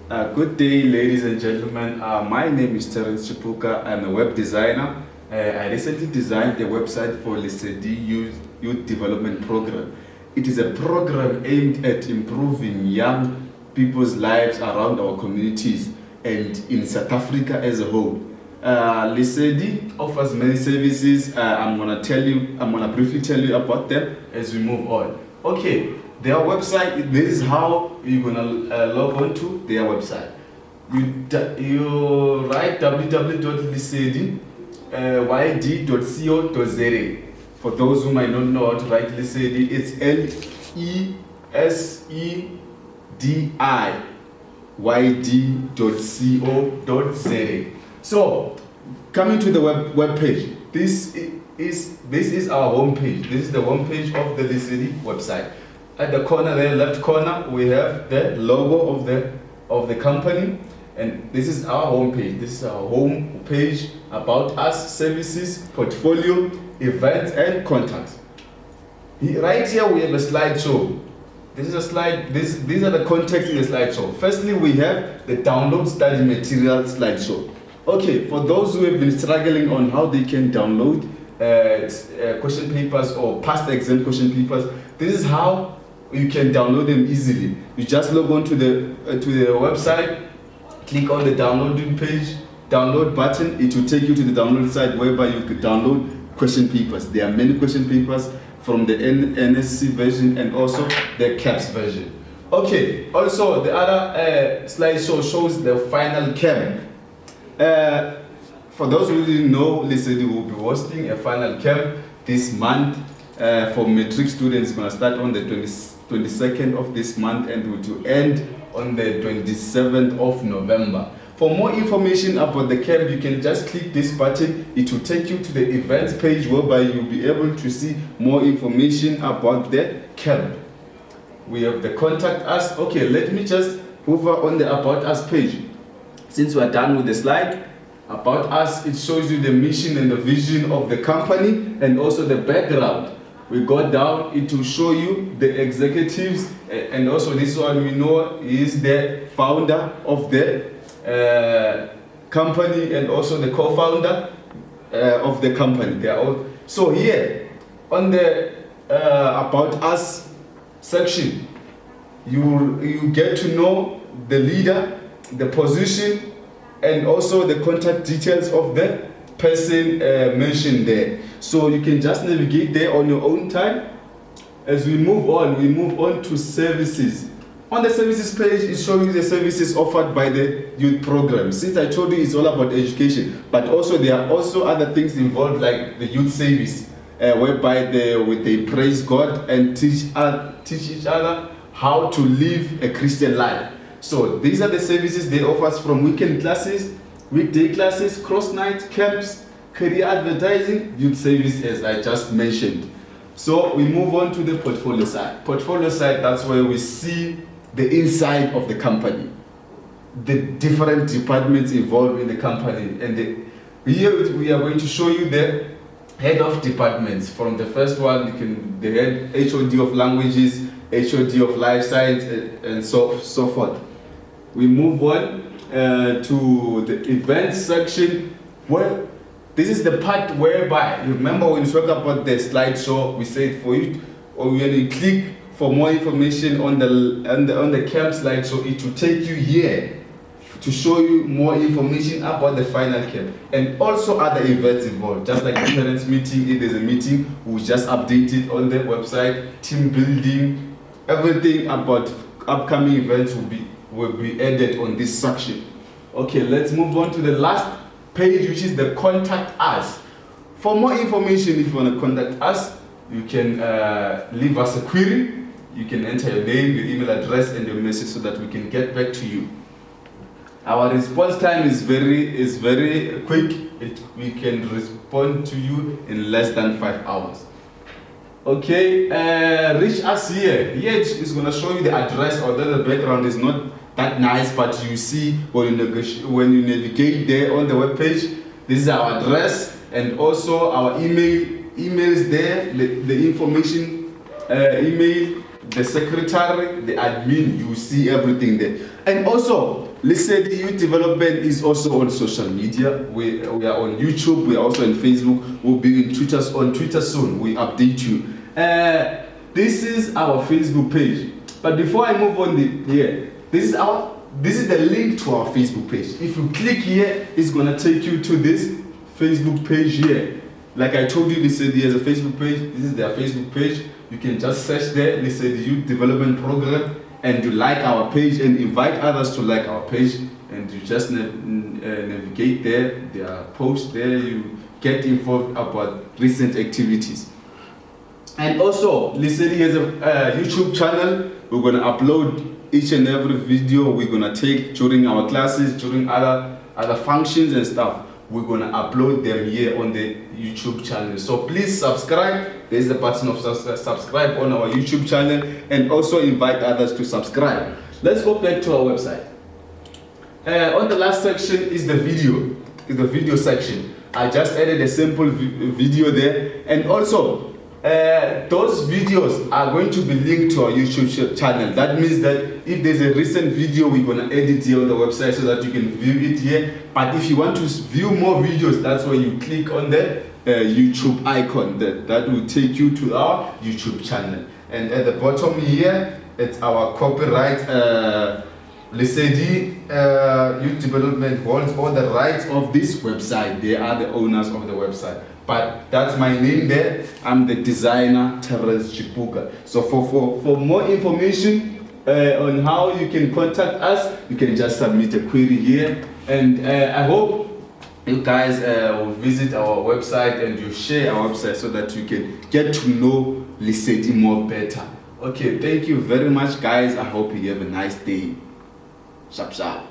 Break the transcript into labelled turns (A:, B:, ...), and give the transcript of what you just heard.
A: Good day, ladies and gentlemen. My name is Terence Chipuka. I'm a web designer. I recently designed a website for Lesedi Youth Development Program. It is a program aimed at improving young people's lives around our communities and in South Africa as a whole. Lesedi offers many services. I'm gonna briefly tell you about them as we move on. Okay. Their website, this is how you're gonna log on to their website. You write www.lesedi.co.za. For those who might not know how to write Lesedi, it's lesedi.co.za. So, coming to the web page, this is our home page. This is the home page of the Lesedi website. At the corner there, left corner, we have the logo of the company, and this is our home page. This is our home page, about us, services, portfolio, events, and contacts. Right here we have a slideshow. This is a slide. These are the contacts in the slideshow. Firstly, we have the download study material slideshow. Okay, for those who have been struggling on how they can download question papers or past exam question papers, this is how you can download them easily. You just log on to the website, click on the downloading page, download button. It will take you to the download site whereby you could download question papers. There are many question papers from the NSC version and also the CAPS version. Okay, also the other slideshow shows the final camp. For those who didn't know, Lesedi will be hosting a final camp this month for matric students. It's going to start on the 22nd of this month and to end on the 27th of November. For more information about the camp, you can just click this button. It will take you to the events page whereby you'll be able to see more information about the camp. We have the contact us. Okay, let me just hover on the about us page. Since we are done with the slide, about us, it shows you the mission and the vision of the company and also the background. We go down, it will show you the executives, and also this one we know is the founder of the company and also the co-founder of the company. They are all. So here on the about us section, you get to know the leader, the position, and also the contact details of the person mentioned there. So you can just navigate there on your own time. As we move on to services. On the services page, it shows you the services offered by the youth program. Since I told you it's all about education, but also there are also other things involved like the youth service, whereby they praise God and teach each other how to live a Christian life. So these are the services they offer from weekend classes, weekday classes, cross night camps, career advertising, youth service, as I just mentioned. So we move on to the portfolio side. Portfolio side, that's where we see the inside of the company, the different departments involved in the company. And here we are going to show you the head of departments. From the first one, the head HOD of languages, HOD of life science, and so forth. We move on to the events section, where this is the part whereby, you remember when we talked about the slideshow, we said for you, or when you click for more information on the camp slideshow, it will take you here to show you more information about the final camp and also other events involved. Just like the parents meeting, if there's a meeting, we just update it on the website, team building, everything about upcoming events will be added on this section. Okay, let's move on to the last page, which is the contact us. For more information, if you want to contact us, you can leave us a query. You can enter your name, your email address, and your message so that we can get back to you. Our response time is very quick. We can respond to you in less than 5 hours. Okay, reach us here. Here it's going to show you the address, although the background is not that nice, but you see when you navigate there on the web page, this is our address and also our emails there, the information, email, the secretary, the admin, you see everything there. And also, Lesedi Youth Development is also on social media. We are on YouTube. We are also on Facebook. We'll be on Twitter soon. We update you. This is our Facebook page. But before I move on here, this is the link to our Facebook page. If you click here, it's gonna take you to this Facebook page here. Like I told you, Lesedi has a Facebook page. This is their Facebook page. You can just search there, Lesedi Youth Development Program, and you like our page and invite others to like our page, and you just navigate there. There are posts there. You get informed about recent activities. And also, Lesedi has a YouTube channel. We're gonna upload each and every video we're gonna take during our classes, during other functions and stuff. We're gonna upload them here on the YouTube channel. So please subscribe. There's the button of subscribe on our YouTube channel, and also invite others to subscribe. Let's go back to our website. On the last section is the video section. I just added a simple video there, and also those videos are going to be linked to our YouTube channel. That means that if there's a recent video, we're going to edit here on the website so that you can view it here. But if you want to view more videos, that's where you click on the YouTube icon. That will take you to our YouTube channel. And at the bottom here, it's our copyright. Lesedi Youth Development holds all the rights of this website. They are the owners of the website. But that's my name there. I'm the designer, Terence Chipuka. So for more information on how you can contact us, you can just submit a query here. And I hope you guys will visit our website and you share our website so that you can get to know Lesedi more better. Okay, thank you very much, guys. I hope you have a nice day. Sharp, sharp.